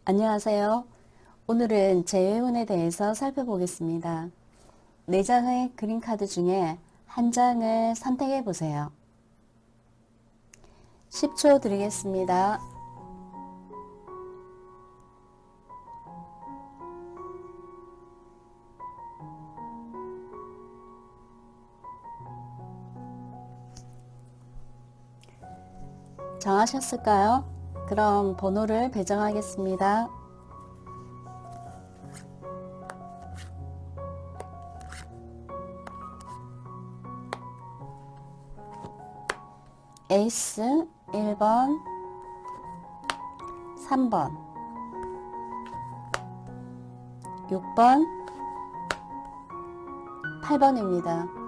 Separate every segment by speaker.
Speaker 1: 안녕하세요. 오늘은 재회운에 대해서 살펴보겠습니다. 4장의 그림카드 중에 한 장을 선택해 보세요. 10초 드리겠습니다. 정하셨을까요? 그럼 번호를 배정하겠습니다. 에이스 1번, 3번, 6번, 8번입니다.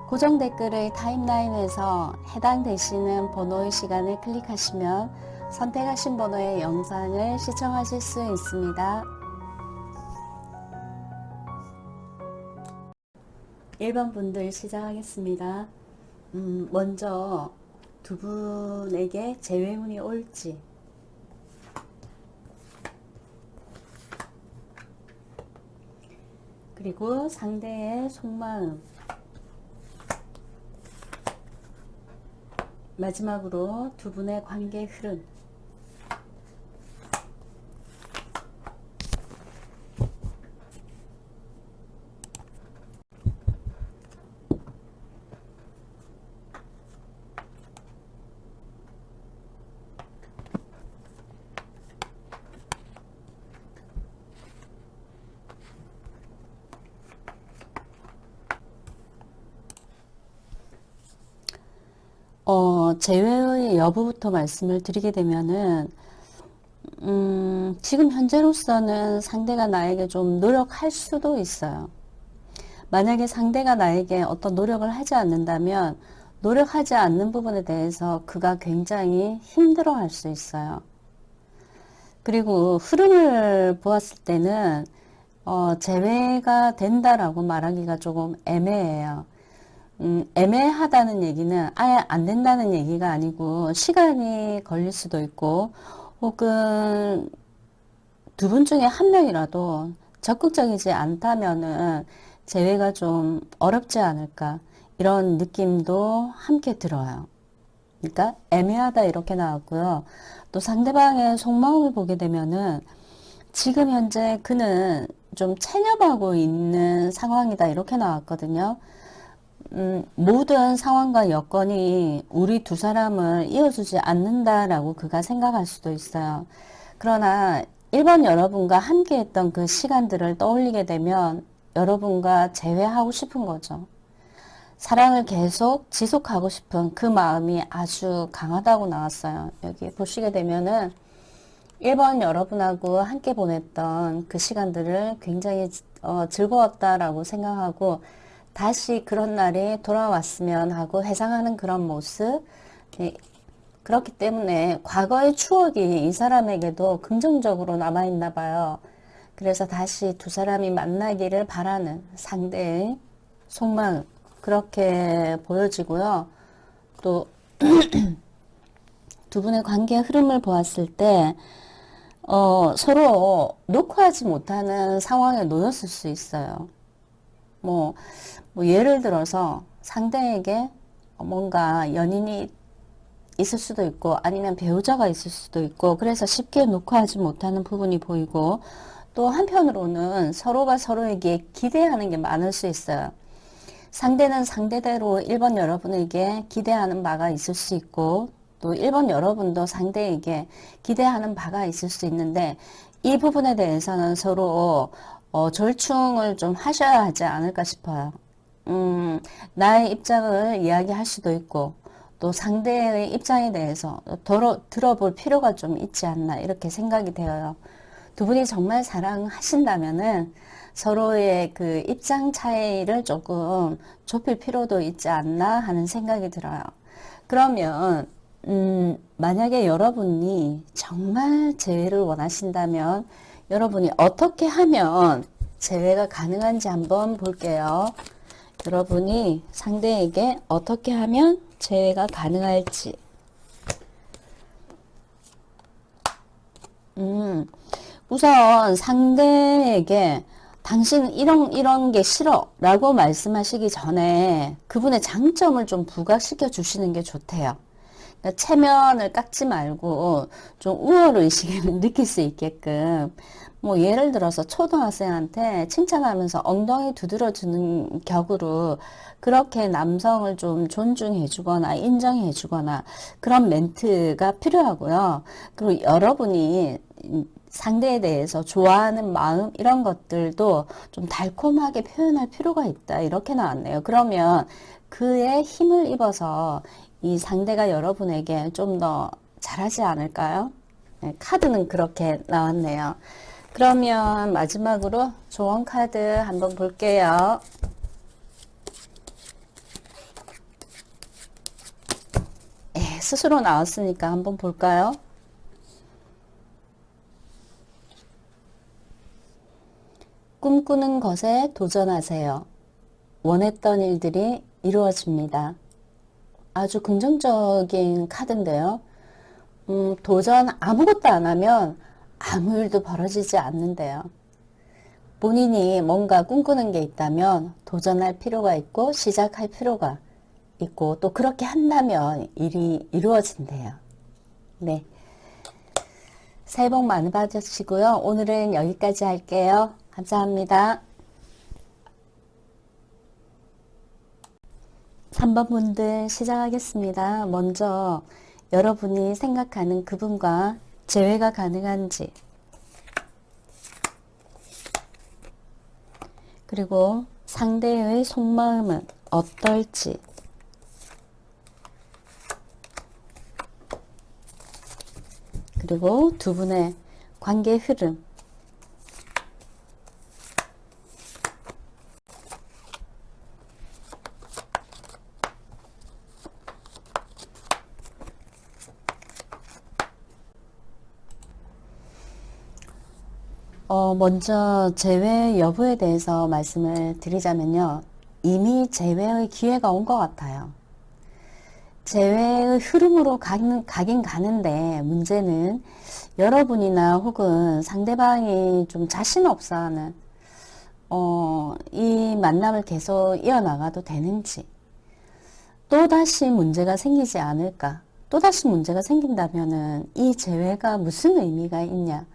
Speaker 1: 고정 댓글의 타임라인에서 해당되시는 번호의 시간을 클릭하시면 선택하신 번호의 영상을 시청하실 수 있습니다. 1번 분들 시작하겠습니다. 먼저 두 분에게 재회운이 올지, 그리고 상대의 속마음, 마지막으로 두 분의 관계 흐름. 재회의 여부부터 말씀을 드리게 되면은, 지금 현재로서는 상대가 나에게 좀 노력할 수도 있어요. 만약에 상대가 나에게 어떤 노력을 하지 않는다면, 노력하지 않는 부분에 대해서 그가 굉장히 힘들어 할 수 있어요. 그리고 흐름을 보았을 때는, 재회가 된다라고 말하기가 조금 애매해요. 애매하다는 얘기는 아예 안 된다는 얘기가 아니고 시간이 걸릴 수도 있고 혹은 두 분 중에 한 명이라도 적극적이지 않다면은 재회가 좀 어렵지 않을까 이런 느낌도 함께 들어요. 그러니까 애매하다 이렇게 나왔고요. 또 상대방의 속마음을 보게 되면은 지금 현재 그는 좀 체념하고 있는 상황이다 이렇게 나왔거든요. 모든 상황과 여건이 우리 두 사람을 이어주지 않는다라고 그가 생각할 수도 있어요. 그러나 1번 여러분과 함께 했던 그 시간들을 떠올리게 되면 여러분과 재회하고 싶은 거죠. 사랑을 계속 지속하고 싶은 그 마음이 아주 강하다고 나왔어요. 여기 보시게 되면은 1번 여러분하고 함께 보냈던 그 시간들을 굉장히 즐거웠다라고 생각하고 다시 그런 날이 돌아왔으면 하고 회상하는 그런 모습. 그렇기 때문에 과거의 추억이 이 사람에게도 긍정적으로 남아있나 봐요. 그래서 다시 두 사람이 만나기를 바라는 상대의 속마음 그렇게 보여지고요. 또 두 분의 관계의 흐름을 보았을 때 서로 녹화하지 못하는 상황에 놓였을 수 있어요. 뭐 예를 들어서 상대에게 뭔가 연인이 있을 수도 있고 아니면 배우자가 있을 수도 있고 그래서 쉽게 녹화하지 못하는 부분이 보이고 또 한편으로는 서로가 서로에게 기대하는 게 많을 수 있어요. 상대는 상대대로 1번 여러분에게 기대하는 바가 있을 수 있고 또 1번 여러분도 상대에게 기대하는 바가 있을 수 있는데 이 부분에 대해서는 서로 절충을 좀 하셔야 하지 않을까 싶어요. 나의 입장을 이야기할 수도 있고 또 상대의 입장에 대해서 들어볼 필요가 좀 있지 않나 이렇게 생각이 되어요. 두 분이 정말 사랑하신다면은 서로의 그 입장 차이를 조금 좁힐 필요도 있지 않나 하는 생각이 들어요. 그러면 만약에 여러분이 정말 재회를 원하신다면 여러분이 어떻게 하면 재회가 가능한지 한번 볼게요. 여러분이 상대에게 어떻게 하면 재회가 가능할지. 우선 상대에게 당신은 이런 게 싫어 라고 말씀하시기 전에 그분의 장점을 좀 부각시켜 주시는 게 좋대요. 그러니까 체면을 깎지 말고 좀 우월의식을 느낄 수 있게끔 뭐 예를 들어서 초등학생한테 칭찬하면서 엉덩이 두드려주는 격으로 그렇게 남성을 좀 존중해 주거나 인정해 주거나 그런 멘트가 필요하고요. 그리고 여러분이 상대에 대해서 좋아하는 마음 이런 것들도 좀 달콤하게 표현할 필요가 있다 이렇게 나왔네요. 그러면 그의 힘을 입어서 이 상대가 여러분에게 좀 더 잘하지 않을까요? 네, 카드는 그렇게 나왔네요. 그러면 마지막으로 조언 카드 한번 볼게요. 스스로 나왔으니까 한번 볼까요? 꿈꾸는 것에 도전하세요. 원했던 일들이 이루어집니다. 아주 긍정적인 카드인데요. 도전 아무것도 안 하면 아무 일도 벌어지지 않는데요. 본인이 뭔가 꿈꾸는 게 있다면 도전할 필요가 있고 시작할 필요가 있고 또 그렇게 한다면 일이 이루어진대요. 네. 새해 복 많이 받으시고요. 오늘은 여기까지 할게요. 감사합니다. 3번 분들 시작하겠습니다. 먼저 여러분이 생각하는 그분과 재회가 가능한지, 그리고 상대의 속마음은 어떨지, 그리고 두 분의 관계 흐름, 먼저 재회 여부에 대해서 말씀을 드리자면요. 이미 재회의 기회가 온 것 같아요. 재회의 흐름으로 가긴 가는데 문제는 여러분이나 혹은 상대방이 좀 자신 없어 하는 이 만남을 계속 이어나가도 되는지, 또다시 문제가 생기지 않을까, 또다시 문제가 생긴다면은 이 재회가 무슨 의미가 있냐,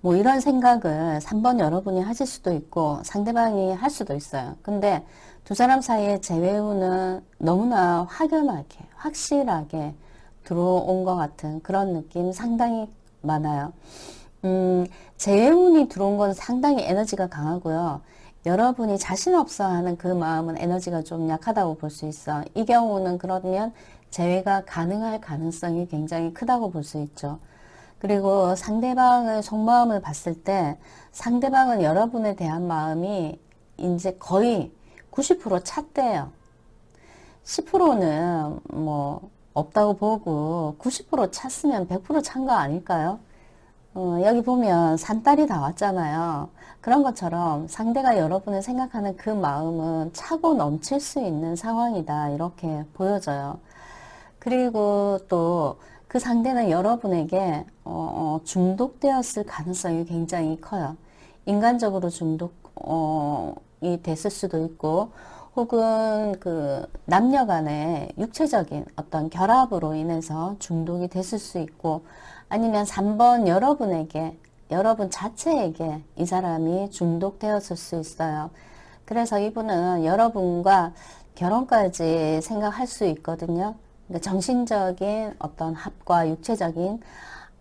Speaker 1: 뭐 이런 생각을 3번 여러분이 하실 수도 있고 상대방이 할 수도 있어요. 근데 두 사람 사이의 재회운은 너무나 확연하게 확실하게 들어온 것 같은 그런 느낌 상당히 많아요. 재회운이 들어온 건 상당히 에너지가 강하고요. 여러분이 자신 없어 하는 그 마음은 에너지가 좀 약하다고 볼 수 있어. 이 경우는 그러면 재회가 가능할 가능성이 굉장히 크다고 볼 수 있죠. 그리고 상대방의 속마음을 봤을 때 상대방은 여러분에 대한 마음이 이제 거의 90% 찼대요. 10%는 뭐 없다고 보고 90% 찼으면 100% 찬 거 아닐까요? 여기 보면 산딸이 다 왔잖아요. 그런 것처럼 상대가 여러분을 생각하는 그 마음은 차고 넘칠 수 있는 상황이다 이렇게 보여져요. 그리고 또 그 상대는 여러분에게 중독되었을 가능성이 굉장히 커요. 인간적으로 중독이 됐을 수도 있고 혹은 그 남녀 간의 육체적인 어떤 결합으로 인해서 중독이 됐을 수 있고 아니면 3번 여러분 자체에게 이 사람이 중독되었을 수 있어요. 그래서 이분은 여러분과 결혼까지 생각할 수 있거든요. 그러니까 정신적인 어떤 합과 육체적인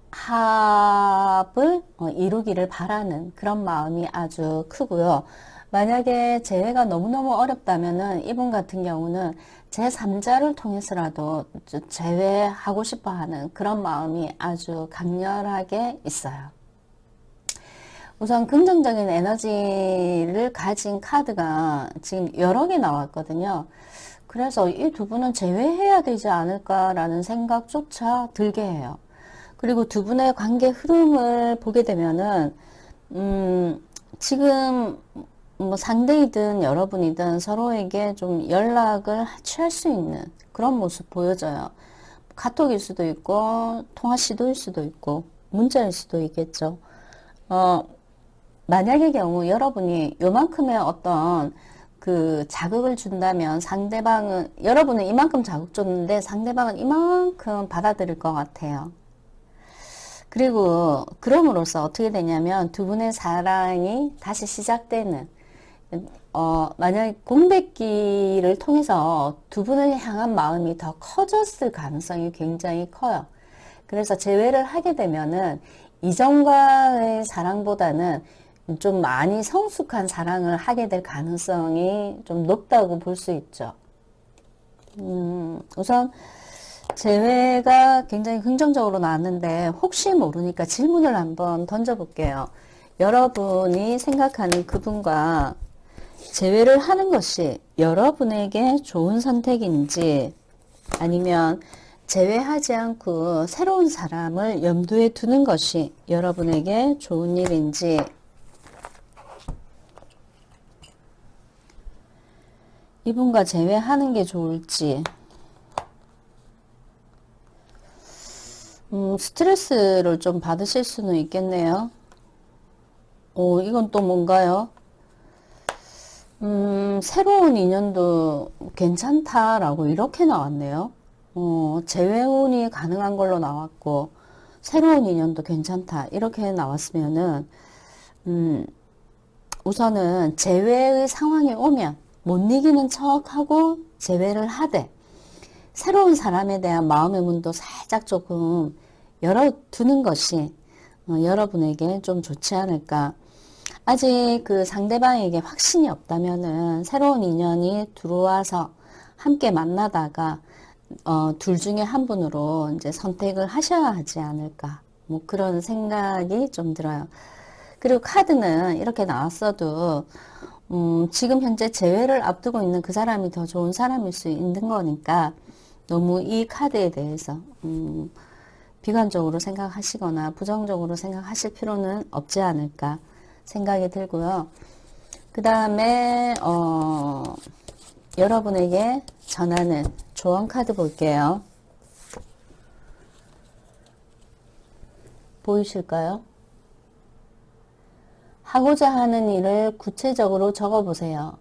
Speaker 1: 합을 이루기를 바라는 그런 마음이 아주 크고요. 만약에 재회가 너무너무 어렵다면은 이분 같은 경우는 제3자를 통해서라도 재회하고 싶어 하는 그런 마음이 아주 강렬하게 있어요. 우선 긍정적인 에너지를 가진 카드가 지금 여러 개 나왔거든요. 그래서 이 두 분은 재회해야 되지 않을까라는 생각조차 들게 해요. 그리고 두 분의 관계 흐름을 보게 되면은 지금 뭐 상대이든 여러분이든 서로에게 좀 연락을 취할 수 있는 그런 모습 보여져요. 카톡일 수도 있고 통화 시도일 수도 있고 문제일 수도 있겠죠. 만약의 경우 여러분이 요만큼의 어떤 그 자극을 준다면 상대방은, 여러분은 이만큼 자극 줬는데 상대방은 이만큼 받아들일 것 같아요. 그리고 그럼으로써 어떻게 되냐면 두 분의 사랑이 다시 시작되는, 만약 공백기를 통해서 두 분을 향한 마음이 더 커졌을 가능성이 굉장히 커요. 그래서 재회를 하게 되면은 이전과의 사랑보다는 좀 많이 성숙한 사랑을 하게 될 가능성이 좀 높다고 볼 수 있죠. 우선 재회가 굉장히 긍정적으로 나왔는데 혹시 모르니까 질문을 한번 던져볼게요. 여러분이 생각하는 그분과 재회를 하는 것이 여러분에게 좋은 선택인지, 아니면 재회하지 않고 새로운 사람을 염두에 두는 것이 여러분에게 좋은 일인지, 이분과 재회하는 게 좋을지. 스트레스를 좀 받으실 수는 있겠네요. 이건 또 뭔가요? 새로운 인연도 괜찮다라고 이렇게 나왔네요. 재회운이 가능한 걸로 나왔고, 새로운 인연도 괜찮다 이렇게 나왔으면은, 우선은 재회의 상황이 오면 못 이기는 척하고 재회를 하되, 새로운 사람에 대한 마음의 문도 살짝 조금 열어두는 것이 여러분에게 좀 좋지 않을까. 아직 그 상대방에게 확신이 없다면은 새로운 인연이 들어와서 함께 만나다가 둘 중에 한 분으로 이제 선택을 하셔야 하지 않을까. 뭐 그런 생각이 좀 들어요. 그리고 카드는 이렇게 나왔어도 지금 현재 재회를 앞두고 있는 그 사람이 더 좋은 사람일 수 있는 거니까 너무 이 카드에 대해서 비관적으로 생각하시거나 부정적으로 생각하실 필요는 없지 않을까 생각이 들고요. 그 다음에 여러분에게 전하는 조언 카드 볼게요. 보이실까요? 하고자 하는 일을 구체적으로 적어보세요.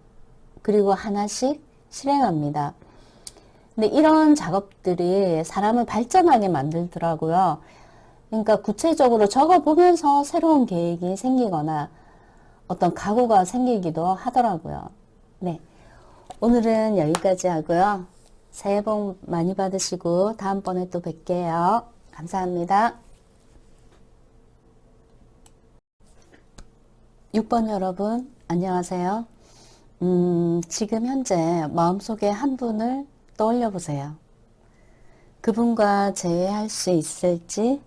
Speaker 1: 그리고 하나씩 실행합니다. 근데 이런 작업들이 사람을 발전하게 만들더라고요. 그러니까 구체적으로 적어보면서 새로운 계획이 생기거나 어떤 각오가 생기기도 하더라고요. 네. 오늘은 여기까지 하고요. 새해 복 많이 받으시고 다음번에 또 뵐게요. 감사합니다. 6번 여러분, 안녕하세요. 지금 현재 마음속에 한 분을 떠올려 보세요. 그분과 재회할 수 있을지,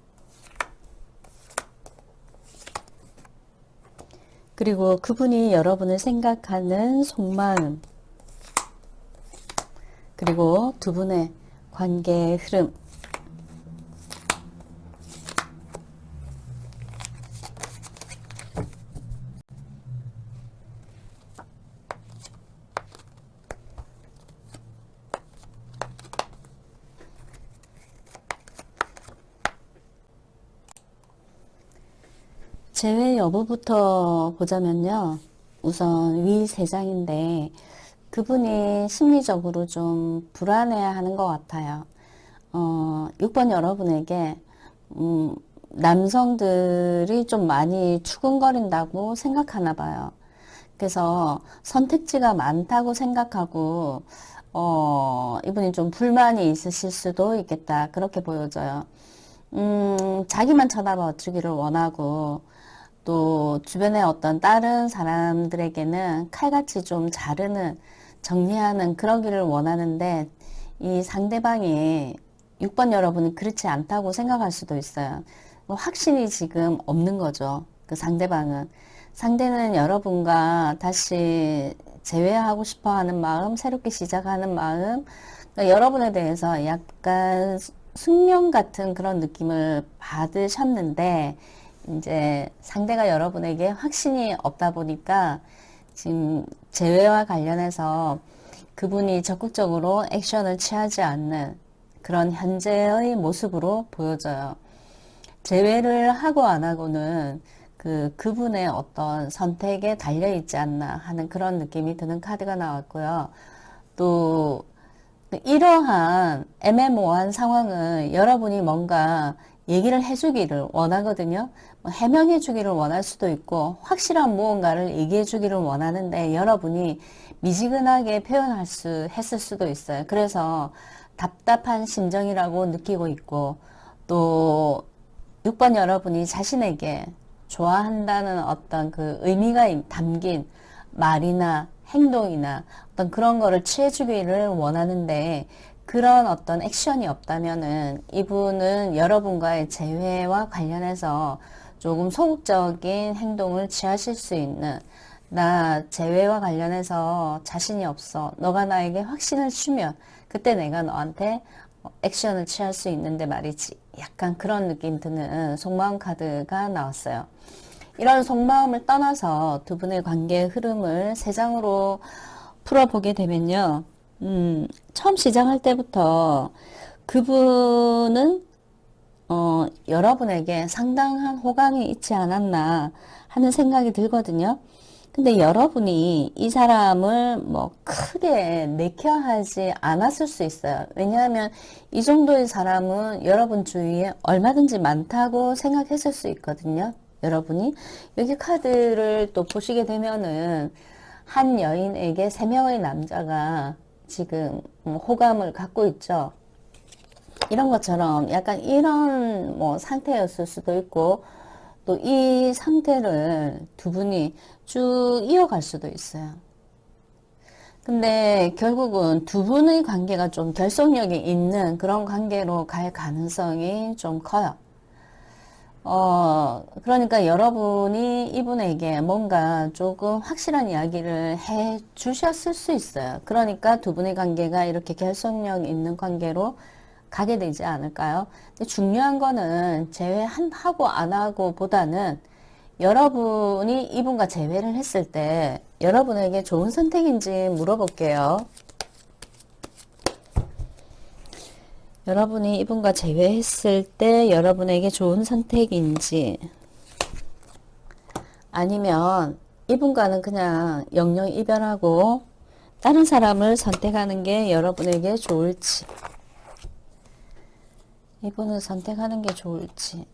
Speaker 1: 그리고 그분이 여러분을 생각하는 속마음, 그리고 두 분의 관계의 흐름, 재회 여부부터 보자면요. 우선 위 3장인데 그분이 심리적으로 좀 불안해하는 것 같아요. 6번 여러분에게 남성들이 좀 많이 추근거린다고 생각하나 봐요. 그래서 선택지가 많다고 생각하고 이분이 좀 불만이 있으실 수도 있겠다. 그렇게 보여져요. 자기만 쳐다봐 주기를 원하고 또 주변의 어떤 다른 사람들에게는 칼같이 좀 자르는, 정리하는 그러기를 원하는데 이 상대방이 6번 여러분이 그렇지 않다고 생각할 수도 있어요. 뭐 확신이 지금 없는 거죠. 그 상대방은. 상대는 여러분과 다시 재회하고 싶어 하는 마음, 새롭게 시작하는 마음, 그러니까 여러분에 대해서 약간 숙명 같은 그런 느낌을 받으셨는데 이제 상대가 여러분에게 확신이 없다 보니까 지금 재회와 관련해서 그분이 적극적으로 액션을 취하지 않는 그런 현재의 모습으로 보여져요. 제외를 하고 안 하고는 그분의 어떤 선택에 달려 있지 않나 하는 그런 느낌이 드는 카드가 나왔고요. 또 이러한 애매모호한 상황을 여러분이 뭔가 얘기를 해주기를 원하거든요. 뭐 해명해주기를 원할 수도 있고 확실한 무언가를 얘기해주기를 원하는데 여러분이 미지근하게 했을 수도 있어요. 그래서 답답한 심정이라고 느끼고 있고 또 6번 여러분이 자신에게 좋아한다는 어떤 그 의미가 담긴 말이나 행동이나 어떤 그런 거를 취해주기를 원하는데 그런 어떤 액션이 없다면은 이분은 여러분과의 재회와 관련해서 조금 소극적인 행동을 취하실 수 있는 나 재회와 관련해서 자신이 없어. 너가 나에게 확신을 주면 그때 내가 너한테 액션을 취할 수 있는데 말이지. 약간 그런 느낌 드는 속마음 카드가 나왔어요. 이런 속마음을 떠나서 두 분의 관계의 흐름을 세 장으로 풀어보게 되면요. 처음 시작할 때부터 그분은 여러분에게 상당한 호감이 있지 않았나 하는 생각이 들거든요. 근데 여러분이 이 사람을 뭐 크게 내켜하지 않았을 수 있어요. 왜냐하면 이 정도의 사람은 여러분 주위에 얼마든지 많다고 생각했을 수 있거든요. 여러분이 여기 카드를 또 보시게 되면은 한 여인에게 3명의 남자가 지금 호감을 갖고 있죠. 이런 것처럼 약간 이런 뭐 상태였을 수도 있고 또 이 상태를 두 분이 쭉 이어갈 수도 있어요. 근데 결국은 두 분의 관계가 좀 결속력이 있는 그런 관계로 갈 가능성이 좀 커요. 그러니까 여러분이 이분에게 뭔가 조금 확실한 이야기를 해 주셨을 수 있어요. 그러니까 두 분의 관계가 이렇게 결속력 있는 관계로 가게 되지 않을까요? 근데 중요한 거는 제외하고 안 하고 보다는 여러분이 이분과 재회를 했을 때 여러분에게 좋은 선택인지 물어볼게요. 여러분이 이분과 재회했을 때 여러분에게 좋은 선택인지 아니면 이분과는 그냥 영영 이별하고 다른 사람을 선택하는 게 여러분에게 좋을지 이분을 선택하는 게 좋을지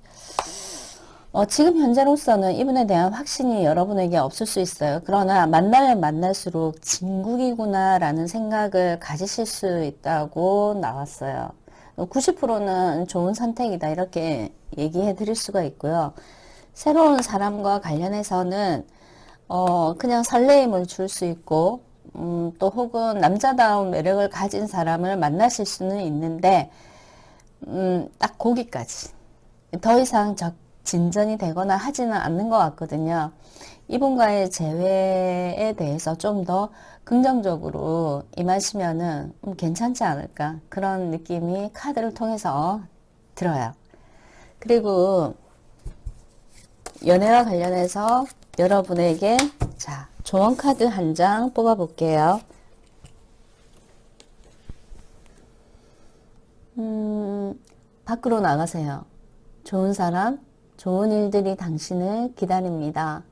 Speaker 1: 지금 현재로서는 이분에 대한 확신이 여러분에게 없을 수 있어요. 그러나 만나면 만날수록 진국이구나 라는 생각을 가지실 수 있다고 나왔어요. 90%는 좋은 선택이다 이렇게 얘기해 드릴 수가 있고요. 새로운 사람과 관련해서는 그냥 설레임을 줄 수 있고 또 혹은 남자다운 매력을 가진 사람을 만나실 수는 있는데 딱 거기까지 더 이상 진전이 되거나 하지는 않는 것 같거든요. 이분과의 재회에 대해서 좀 더 긍정적으로 임하시면은 괜찮지 않을까 그런 느낌이 카드를 통해서 들어요. 그리고 연애와 관련해서 여러분에게 자 조언 카드 한 장 뽑아 볼게요. 밖으로 나가세요. 좋은 사람, 좋은 일들이 당신을 기다립니다.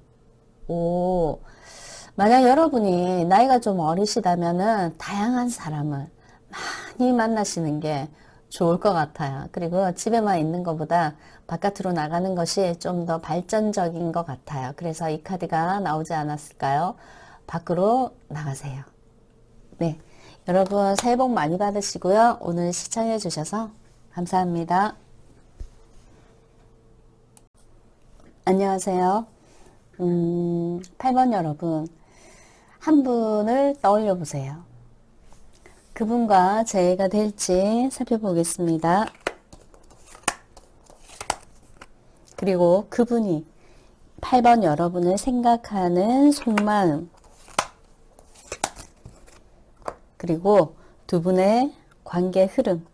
Speaker 1: 오, 만약 여러분이 나이가 좀 어리시다면은 다양한 사람을 많이 만나시는 게 좋을 것 같아요. 그리고 집에만 있는 것보다 바깥으로 나가는 것이 좀 더 발전적인 것 같아요. 그래서 이 카드가 나오지 않았을까요? 밖으로 나가세요. 네. 여러분 새해 복 많이 받으시고요. 오늘 시청해 주셔서 감사합니다. 안녕하세요. 8번 여러분. 한 분을 떠올려 보세요. 그분과 재회가 될지 살펴보겠습니다. 그리고 그분이 8번 여러분을 생각하는 속마음 그리고 두 분의 관계 흐름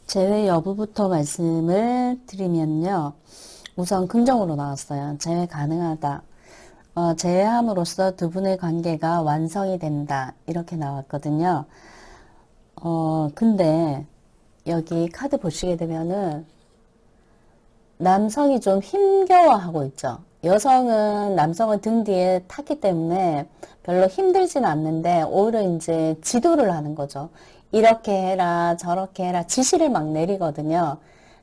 Speaker 1: 재회 여부부터 말씀을 드리면요. 우선 긍정으로 나왔어요. 재회 가능하다. 재회함으로써 두 분의 관계가 완성이 된다. 이렇게 나왔거든요. 근데 여기 카드 보시게 되면은 남성이 좀 힘겨워하고 있죠. 여성은 남성을 등 뒤에 탔기 때문에 별로 힘들진 않는데 오히려 이제 지도를 하는 거죠. 이렇게 해라 저렇게 해라 지시를 막 내리거든요.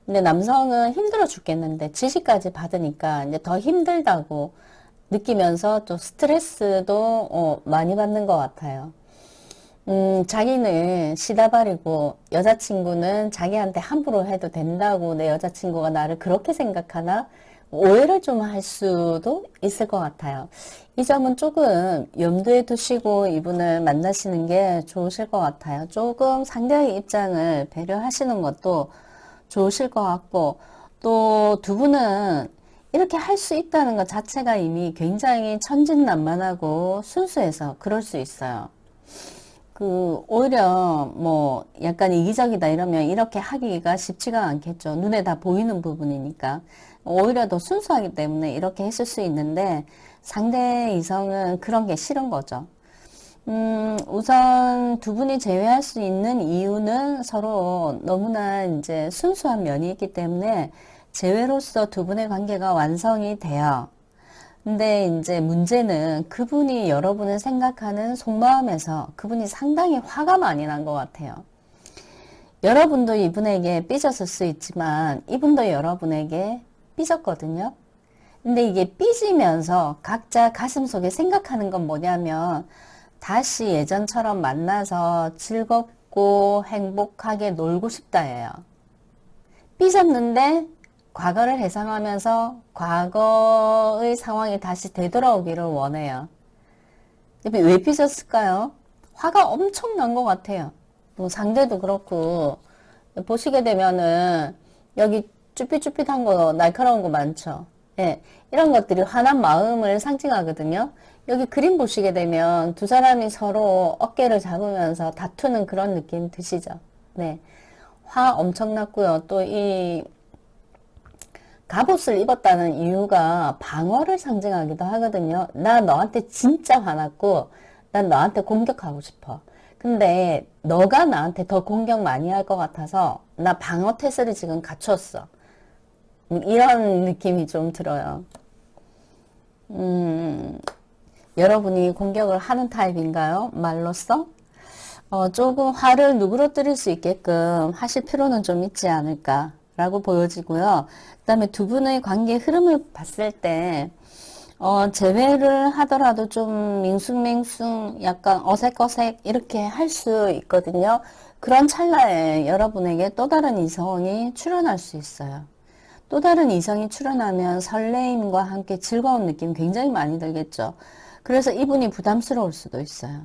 Speaker 1: 근데 남성은 힘들어 죽겠는데 지시까지 받으니까 이제 더 힘들다고 느끼면서 또 스트레스도 많이 받는 것 같아요. 자기는 시다발이고 여자친구는 자기한테 함부로 해도 된다고 내 여자친구가 나를 그렇게 생각하나 오해를 좀 할 수도 있을 것 같아요. 이 점은 조금 염두에 두시고 이분을 만나시는 게 좋으실 것 같아요. 조금 상대의 입장을 배려하시는 것도 좋으실 것 같고 또 두 분은 이렇게 할 수 있다는 것 자체가 이미 굉장히 천진난만하고 순수해서 그럴 수 있어요. 오히려 뭐 약간 이기적이다 이러면 이렇게 하기가 쉽지가 않겠죠. 눈에 다 보이는 부분이니까. 오히려 더 순수하기 때문에 이렇게 했을 수 있는데 상대 이성은 그런 게 싫은 거죠. 우선 두 분이 제외할 수 있는 이유는 서로 너무나 이제 순수한 면이 있기 때문에 제외로서 두 분의 관계가 완성이 돼요. 근데 이제 문제는 그분이 여러분을 생각하는 속마음에서 그분이 상당히 화가 많이 난 것 같아요. 여러분도 이분에게 삐졌을 수 있지만 이분도 여러분에게 삐졌거든요. 근데 이게 삐지면서 각자 가슴속에 생각하는 건 뭐냐면 다시 예전처럼 만나서 즐겁고 행복하게 놀고 싶다예요. 삐졌는데 과거를 회상하면서 과거의 상황이 다시 되돌아오기를 원해요. 왜 삐졌을까요? 화가 엄청 난 것 같아요. 뭐 상대도 그렇고 보시게 되면은 여기 쭈삣쭈삣한 거 날카로운 거 많죠. 예, 이런 것들이 화난 마음을 상징하거든요. 여기 그림 보시게 되면 두 사람이 서로 어깨를 잡으면서 다투는 그런 느낌 드시죠? 네, 화 엄청 났고요. 또 이 갑옷을 입었다는 이유가 방어를 상징하기도 하거든요. 나 너한테 진짜 화났고 난 너한테 공격하고 싶어. 근데 너가 나한테 더 공격 많이 할 것 같아서 나 방어 태세를 지금 갖췄어. 이런 느낌이 좀 들어요. 여러분이 공격을 하는 타입인가요? 말로써? 조금 화를 누그러뜨릴 수 있게끔 하실 필요는 좀 있지 않을까라고 보여지고요. 그 다음에 두 분의 관계 흐름을 봤을 때, 재회를 하더라도 좀 밍숭맹숭, 약간 어색어색 이렇게 할 수 있거든요. 그런 찰나에 여러분에게 또 다른 이성이 출현할 수 있어요. 또 다른 이성이 출현하면 설레임과 함께 즐거운 느낌 굉장히 많이 들겠죠. 그래서 이분이 부담스러울 수도 있어요.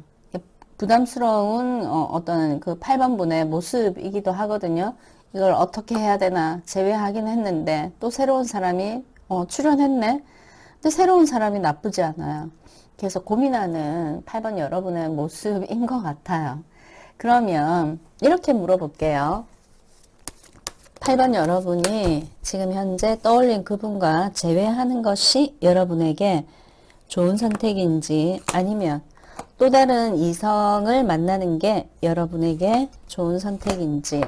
Speaker 1: 부담스러운 어떤 그 8번분의 모습이기도 하거든요. 이걸 어떻게 해야 되나 제외하긴 했는데 또 새로운 사람이 출연했네. 근데 새로운 사람이 나쁘지 않아요. 그래서 고민하는 8번 여러분의 모습인 것 같아요. 그러면 이렇게 물어볼게요. 8번 여러분이 지금 현재 떠올린 그분과 재회하는 것이 여러분에게 좋은 선택인지 아니면 또 다른 이성을 만나는 게 여러분에게 좋은 선택인지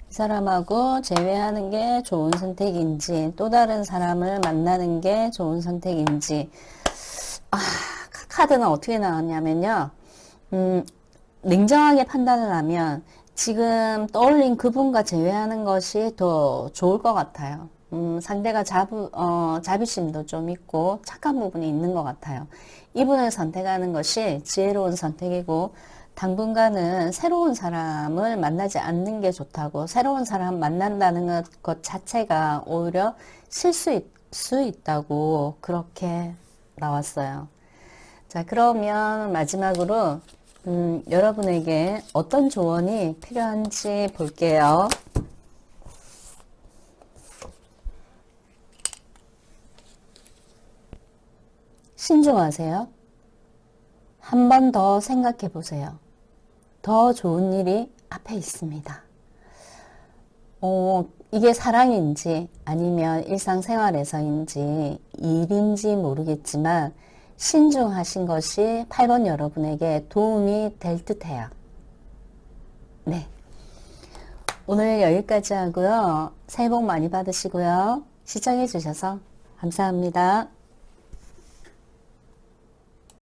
Speaker 1: 이 사람하고 재회하는 게 좋은 선택인지 또 다른 사람을 만나는 게 좋은 선택인지 카드는 어떻게 나왔냐면요. 냉정하게 판단을 하면 지금 떠올린 그분과 재회하는 것이 더 좋을 것 같아요. 상대가 자비심도 좀 있고 착한 부분이 있는 것 같아요. 이분을 선택하는 것이 지혜로운 선택이고 당분간은 새로운 사람을 만나지 않는 게 좋다고 새로운 사람 만난다는 것 자체가 오히려 실수일 수 있다고 그렇게 나왔어요. 자, 그러면 마지막으로 여러분에게 어떤 조언이 필요한지 볼게요. 신중하세요. 한 번 더 생각해 보세요. 더 좋은 일이 앞에 있습니다. 이게 사랑인지 아니면 일상생활에서인지 일인지 모르겠지만 신중하신 것이 8번 여러분에게 도움이 될 듯해요. 네. 오늘 여기까지 하고요. 새해 복 많이 받으시고요. 시청해 주셔서 감사합니다.